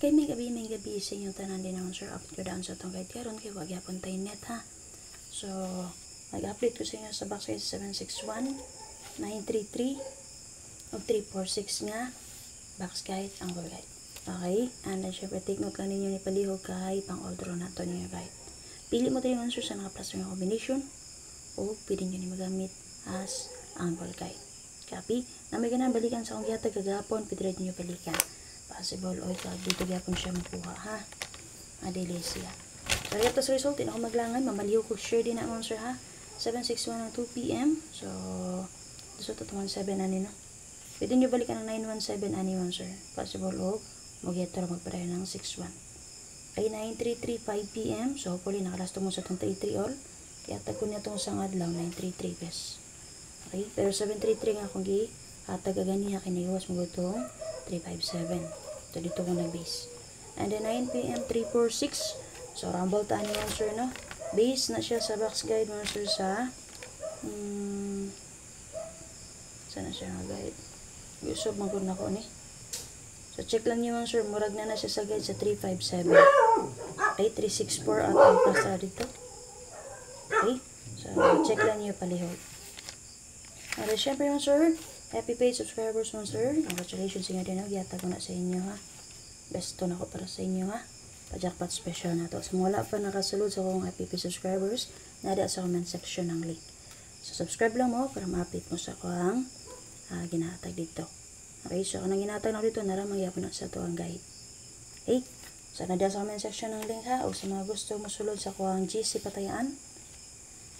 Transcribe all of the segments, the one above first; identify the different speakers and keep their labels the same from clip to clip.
Speaker 1: Okay, may gabi sa inyong tanan din naman sir. Update ko daan sa itong guide karon kay wag yapon tayo net ha. So, mag-update ko sa inyo sa box size 761, 933, o 346 nga box guide, angle guide. Okay? And then syempre take note lang ninyo ni palihog kay pang order na ito ninyo guide. Pili mo tayo answer sa naka-plus nga combination o pwede nyo ni magamit as angle guide. Copy? Na may ganang balikan sa akong giyatag kagapon, pwede rin nyo balikan. Possible o ikaw dito gapon siya makuha ha. Adili siya. So ito sa result, din ako maglangan, mamaliw ko share din na answer ha. 761 ng 2 PM. So gusto to 17 ani no. Pwede nyo balikan ng 917 ani answer. Possible o mag-getter magpadayo ng 61. Ay 933 5 PM. So hopefully nakalasto mo sa itong 33 all. Kaya tagko niya itong isang adlaw 933 bes. Okay, pero 733 nga kung gi tagaganiya kiniwas mo itong 357. So dito ko nag-base. And then 9 PM 346. So rumble taan niya answer no. Base na siya sa box guide mo answer sa sana siya nga guide. Gusto magod na ko ni. So check lang niyo answer, murag na siya sa guide sa 357. Okay, 364 at ang plus dito. Okay. So check lang niyo palihog. And then syempre answer, happy paid subscribers mo sir. Congratulations sa inyo din. Nagyata ko na sa inyo ha. Best to na ko para sa inyo ha. Pa-jackpot special na to. So wala pa nakasulod sa akong happy paid subscribers, nada sa comment section ng link. So subscribe lang mo para ma-update mo sa akong ginatag dito. Okay, so kung ginatag na dito, naramang yapon na sa to ang guide. Okay, so nada sa comment section ng link ha. O sa mga gusto mo sulod sa akong GC Patayaan,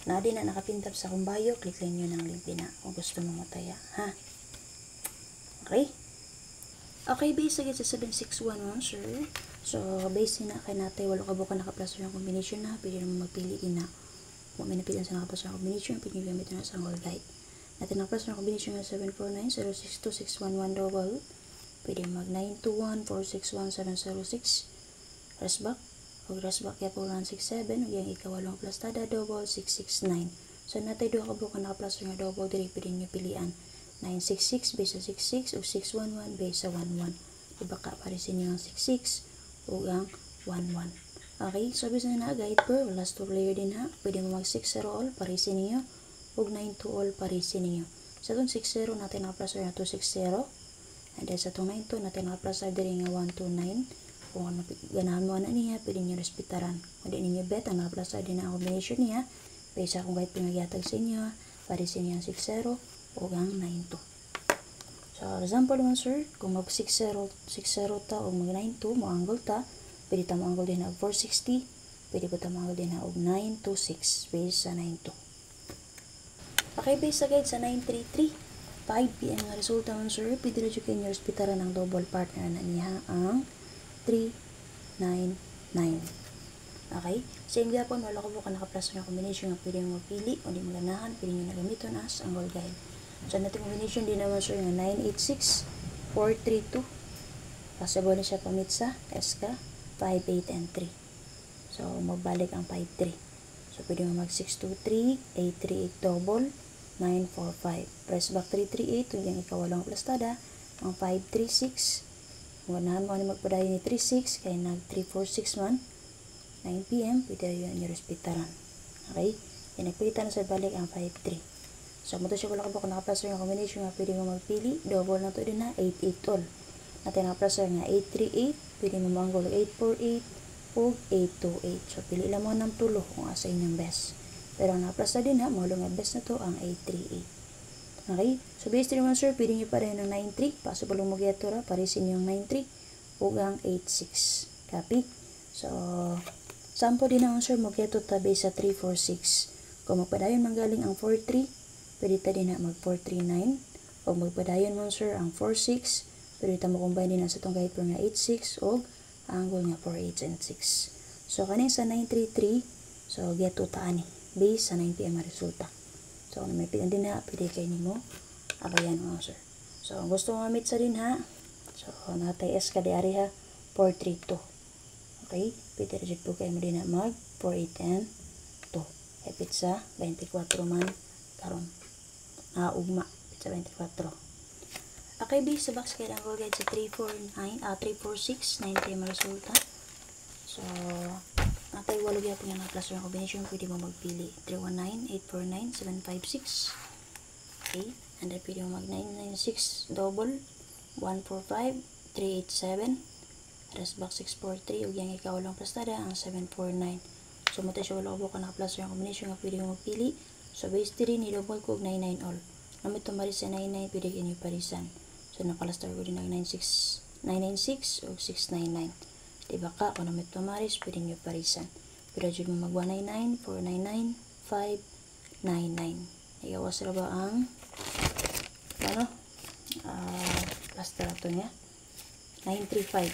Speaker 1: na din na nakapintap sa akong bio, click lang nyo ng link din na kung gusto mo mataya, ha? Okay? Okay, base agad sa 761 sir. So, base na kay natin, wala ka buka naka-plus yung combination na, pwede naman magpili din na. Kung may napilihan sa naka-plus yung combination, pwede nyo gamit na sa angle guide. Natin naka-plus yung combination na 749-062-611 double. Pwede mag 921-461-706. Rest back. Huwag rasbak kaya po 167, huwag yung ikawalong plus tada, double 669. So natay doon ka buka naka-plus nga double, diri pwede nyo pilian 966 base sa 66 o 611 base sa 11. Diba ka parisin nyo ang 66 o ang 11. Okay, so bisa na guide per, last 2 player din ha. Pwede mo mag 6-0 all, parisin niyo o 9-2 all, parisin niyo. Sa itong 6-0 natin naka-plus nga 260. And then sa itong 9-2 natin naka-plus diri nga 129. Kung ano ganahan mo na niya, pwede nyo respetaran. Kung di ninyo bet, ang nakaplasa din ang combination niya, pwede sa kung kahit pinagyatag sa inyo, parisin niya 6-0 o ang 9-2. So, example naman sir, kung mag 6-0 ta o mag 9-2, mo angle ta, pwede ta mo angle din na 460, pwede po ta mo angle din na 926, base sa 9-2. Okay, base sa guide sa 933, 5 PM nga resulta naman sir, pwede na dyan nyo respetaran ang double partner na niya ang 399. Okay? Sa inyo po, wala ko po ka naka-plus na combination nga pwede mo mapili o di mo ganahan, pwede nyo na gamiton as angle guide. So, natin combination din naman sir nga 986, 432. Possible na siya pamit sa SK, 58 and 3. So, magbalik ang 53. So, pwede mo mag 623, 838 double, 945. Press back 338, yung ikawalong plastada, ang 536. Ganahan mo ano magpadayo ni 36 kaya nag 346 man 9 PM pwede yun yung respetaran. Okay, yan nagpilitan na sa balik ang 53. So mo to siya wala ka ba kung nakaplaser yung combination nga pwede mo magpili, double na to din na 88 all natin nakaplaser nga 838, pwede mo manggol 848 o 828. So pili lang mo ng tulo kung asa inyong best, pero ang nakaplaser din ha mo nga best na to ang 838. Okay, so based naman sir, pwede nyo pa rin ng 9-3. Possible mo geto ra, parisin yung 9-3 o ang 8-6. Copy? So, sample din naman sir, mag-geto ta base sa 3-4-6. Kung magpadayon manggaling ang 4-3, pwede ta din na mag 4-3-9. O magpadayon mo sir ang 4-6, pwede ta mo combine din sa itong guide nga 8-6 o angle nga 4-8 and 6. So, kanin sa 9-3-3, so geto ta ani. Base sa 9 PM resulta. So, kung may pilan din ha, pwede kayo mo abayan mo, sir. So, kung gusto mo mamit sa din ha, so, natay S ka di ari ha, 432. Okay? Pwede rin po kayo mo din ha, mag 48 and 2. Epit sa 24 man, karon. Ugma, sa 24. Okay, base sa box kaya angle guide sa 346, 90 ang resulta. So, natay walo gyapon nga plus yung combination, pwede mo magpili 319, 849, 756. Okay, and then pwede mo mag 996 double 145, 387. Rest box 643 ug yang ikaw lang plastada ang 749. So mo siya wala ko na plus yung combination nga pwede mo magpili. So base 3 ni double ko og 99 all. Namit tumari sa 99 pwede kinyo parisan. So nakalastar ko din ang 996 ug 699. Diba ka kung namit tumaris pwede nyo parisan. Pero jud mo mag 199, 499, 599. Igawas ra ba ang ano? Plastar to niya. 935.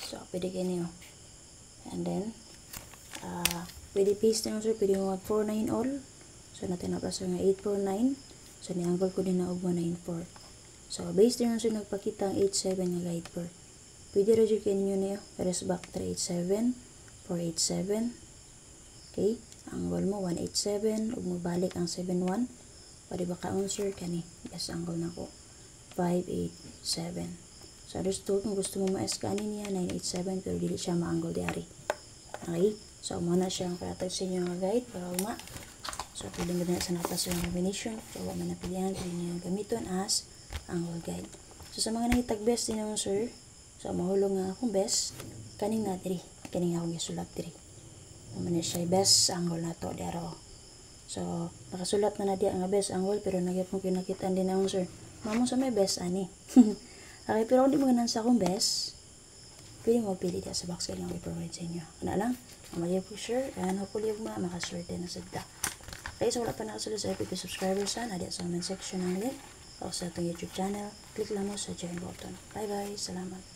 Speaker 1: So pwede kinyo. And then pwede paste na sir, pwede mo mag 49 all. So natin na plus nga 849. So ni-angle ko din na og 194. So based din sir nagpakita ang 87 nga guide per. Pwede ra jud kinyo niyo rest back 387, 487. Okay, angle mo 187 ug mobalik ang 71. Pwede ba ka sir kani? Yes, angle nako 587. So understood kung gusto mo ma-S ka niya 987 pero dili siya ma-angle diari. Okay? So, muna siya ang karatag sa inyo nga guide para uma. So, pili mo din sa napas yung combination. So, wala man napilihan, pili niyo gamiton as angle guide. So, sa mga nangitag best din naman sir, so, mahulong nga akong best, kaning na diri. Kaning akong isulat diri. Naman siya best angle na to, dero. So, nakasulat na diya nga best angle, pero nagyapong kinakitaan din akong sir. Mamong sa may best, ani. Okay, pero kung di mo ganan sa akong best, pwede mo pili diya sa box kayo lang i-provide sa inyo. Ano lang? Mag-give po sure and hopefully yung mga makaswerte na sadda. Okay, so wala pa nakasulod sa FPP subscribers na diya sa comment section ng link o sa itong YouTube channel. Click lang mo sa join button. Bye bye. Salamat.